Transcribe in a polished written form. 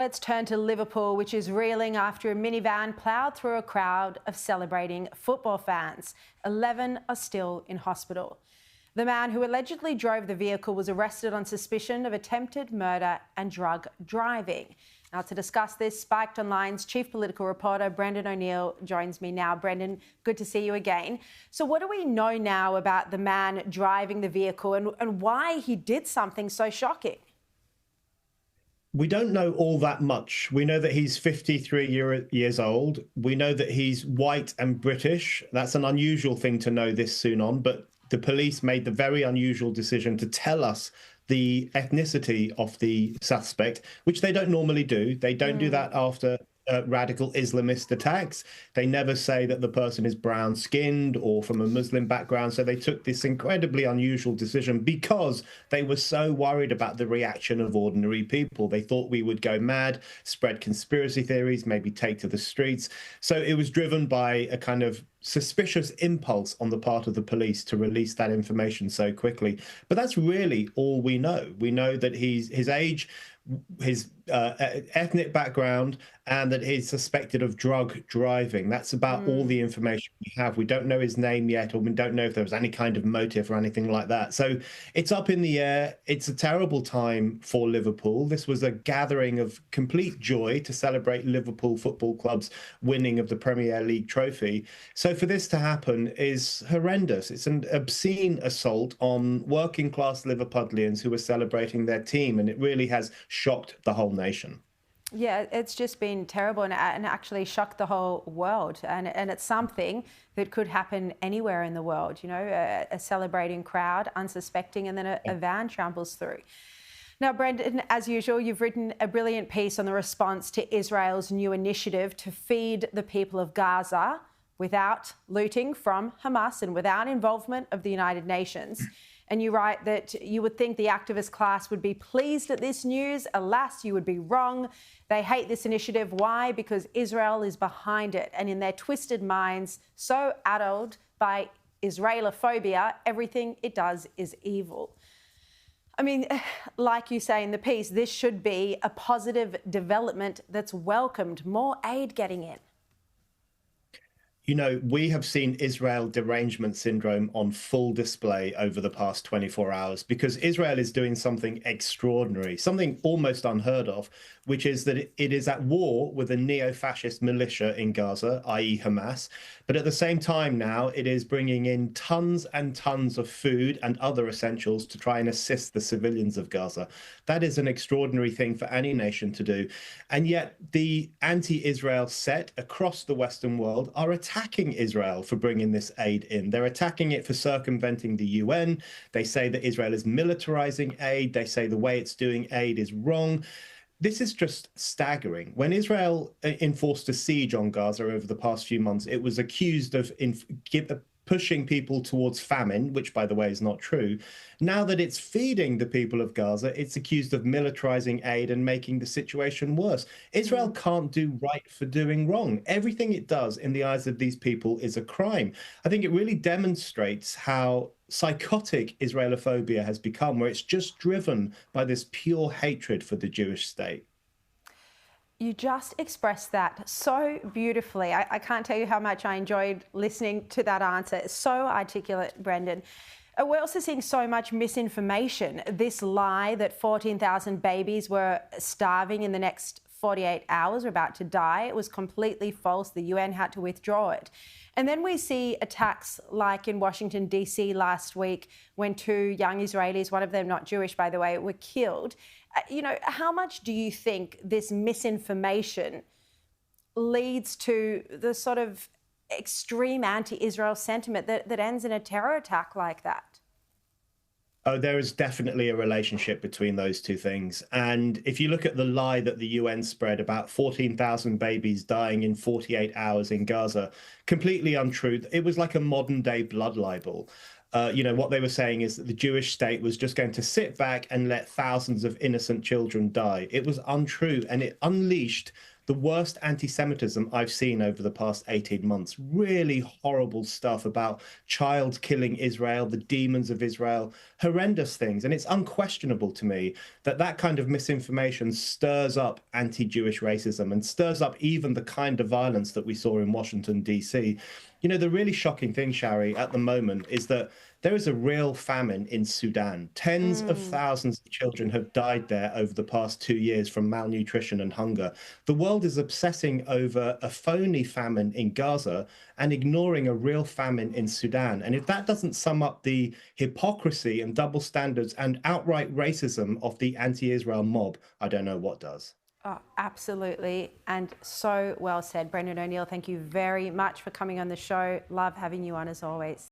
Let's turn to Liverpool, which is reeling after a minivan ploughed through a crowd of celebrating football fans. 11 are still in hospital. The man who allegedly drove the vehicle was arrested on suspicion of attempted murder and drug driving. Now, to discuss this, Spiked Online's chief political reporter, Brendan O'Neill, joins me now. Brendan, good to see you again. So what do we know now about the man driving the vehicle and why he did something so shocking? We don't know all that much. We know that he's 53 years old. We know that he's white and British. That's an unusual thing to know this soon on, but the police made the very unusual decision to tell us the ethnicity of the suspect, which they don't normally do. They don't do that after radical Islamist attacks. They never say that the person is brown skinned or from a Muslim background. So they took this incredibly unusual decision because they were so worried about the reaction of ordinary people. They thought we would go mad, spread conspiracy theories, maybe take to the streets. So it was driven by a kind of suspicious impulse on the part of the police to release that information so quickly. But that's really all we know. We know that his age, his ethnic background, and that he's suspected of drug driving. That's about all the information we have. We don't know his name yet, or we don't know if there was any kind of motive or anything like that. So it's up in the air. It's a terrible time for Liverpool. This was a gathering of complete joy to celebrate Liverpool Football Club's winning of the Premier League trophy. So for this to happen is horrendous. It's an obscene assault on working class Liverpudlians who are celebrating their team, and it really has shocked the whole nation. Yeah, it's just been terrible and actually shocked the whole world. And it's something that could happen anywhere in the world, you know, a celebrating crowd, unsuspecting, and then a van tramples through. Now, Brendan, as usual, you've written a brilliant piece on the response to Israel's new initiative to feed the people of Gaza without looting from Hamas and without involvement of the United Nations. And you write that you would think the activist class would be pleased at this news. Alas, you would be wrong. They hate this initiative. Why? Because Israel is behind it. And in their twisted minds, so addled by Israelophobia, everything it does is evil. I mean, like you say in the piece, this should be a positive development that's welcomed, more aid getting in. You know, we have seen Israel derangement syndrome on full display over the past 24 hours because Israel is doing something extraordinary, something almost unheard of, which is that it is at war with a neo-fascist militia in Gaza, i.e. Hamas. But at the same time now, it is bringing in tons and tons of food and other essentials to try and assist the civilians of Gaza. That is an extraordinary thing for any nation to do. And yet the anti-Israel set across the Western world are attacking Israel for bringing this aid in. They're attacking it for circumventing the UN. They say that Israel is militarizing aid. They say the way it's doing aid is wrong. This is just staggering. When Israel enforced a siege on Gaza over the past few months, it was accused of pushing people towards famine, which, by the way, is not true. Now that it's feeding the people of Gaza, it's accused of militarizing aid and making the situation worse. Israel can't do right for doing wrong. Everything it does in the eyes of these people is a crime. I think it really demonstrates how psychotic Israelophobia has become, where it's just driven by this pure hatred for the Jewish state. You just expressed that so beautifully. I can't tell you how much I enjoyed listening to that answer. It's so articulate, Brendan. We're also seeing so much misinformation. This lie that 14,000 babies were starving in the next 48 hours, were about to die, it was completely false. The UN had to withdraw it. And then we see attacks like in Washington, D.C. last week when two young Israelis, one of them not Jewish, by the way, were killed. You know, how much do you think this misinformation leads to the sort of extreme anti-Israel sentiment that ends in a terror attack like that? Oh, there is definitely a relationship between those two things. And if you look at the lie that the UN spread about 14,000 babies dying in 48 hours in Gaza, completely untrue. It was like a modern day blood libel. You know, what they were saying is that the Jewish state was just going to sit back and let thousands of innocent children die. It was untrue, and it unleashed the worst anti-Semitism I've seen over the past 18 months. Really horrible stuff about child killing Israel, the demons of Israel, horrendous things. And it's unquestionable to me that that kind of misinformation stirs up anti-Jewish racism and stirs up even the kind of violence that we saw in Washington, D.C. You know, the really shocking thing, Shari, at the moment is that there is a real famine in Sudan. Tens of thousands of children have died there over the past 2 years from malnutrition and hunger. The world is obsessing over a phony famine in Gaza and ignoring a real famine in Sudan. And if that doesn't sum up the hypocrisy and double standards and outright racism of the anti-Israel mob, I don't know what does. Oh, absolutely. And so well said. Brendan O'Neill, thank you very much for coming on the show. Love having you on as always.